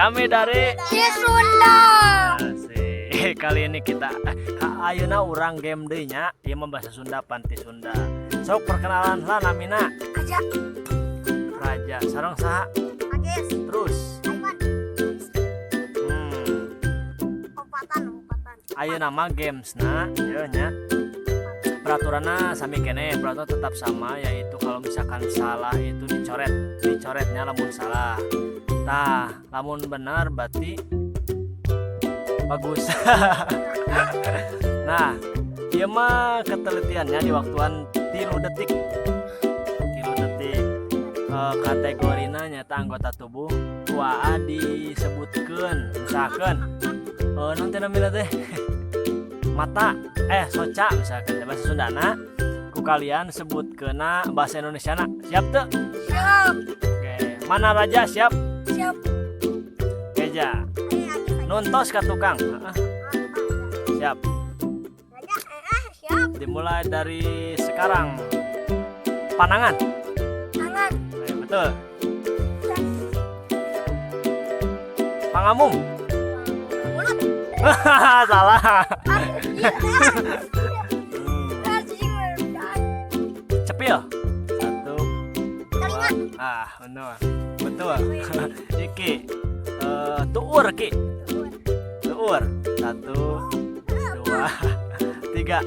Kami dari Sunda. Asik. Kali ini kita ayeuna urang game deui nya, ieu mah bahasa Sunda panti Sunda. Sok perkenalan lah namina. Aja. Raja sareng saha? Agis. Terus Aiman. Opatan. ayeuna mah gamesna ieu nya. Peraturanna sami kene, peraturan tetap sama, yaitu kalau misalkan salah itu dicoretnya lamun salah. Tah, lamun benar berarti bagus. Nah, ieu mah ketelitiannya di waktuan 3 detik. 3 detik. Kategorina nyata anggota tubuh kuaa disebutkeun, misalkan naon teh namina teh? Mata, soca misalkan bahasa Sundana, ku kalian sebut kena bahasa Indonesiana. Siap tuh? Siap. Oke, mana Raja siap? Siap. Keja. Nuntos ka tukang. Siap. Raja, siap. Dimulai dari sekarang. Panangan. Tangan. Betul. Pangamung. Mulut. Salah. Cepil. 1, 2. Benar. Betul. Iki. Tuur ki. Tuur. 1, 2, 3.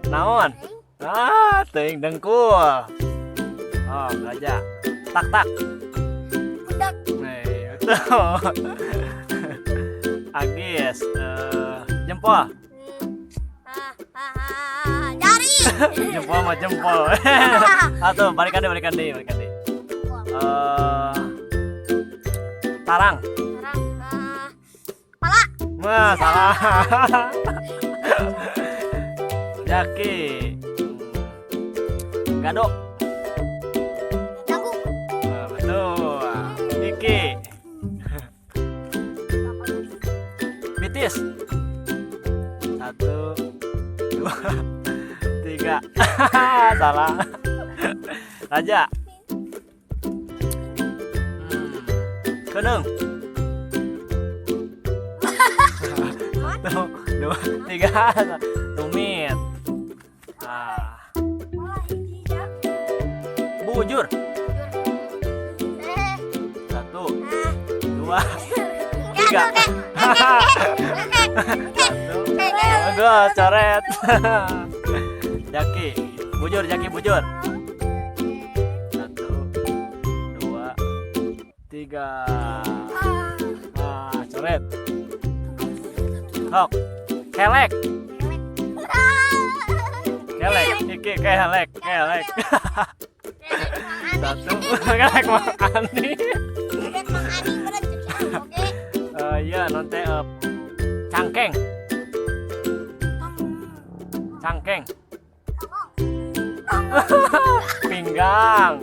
Naon? Teuing dengkul. Oh, gajah. Tak. Budak. Betul. Agis. Jempol. Jari. Jempol mah jempol. Atau balikan deh. Tarang. Pala. Wah, salah. Jaki. Gadok. Dagu. Betul. Iki. Bitis. 1, 2, 3. Salah. Raja. Keneng. 1, 2, 3. Tumit. Bujur. 1, 2, 3. Enggak, coret. Jaki bujur. 1, 2, 3. Coret. Hok. Kelek. Iki kelek. 1. Kelek makan nih. Iya nanti cangkeng. Pinggang.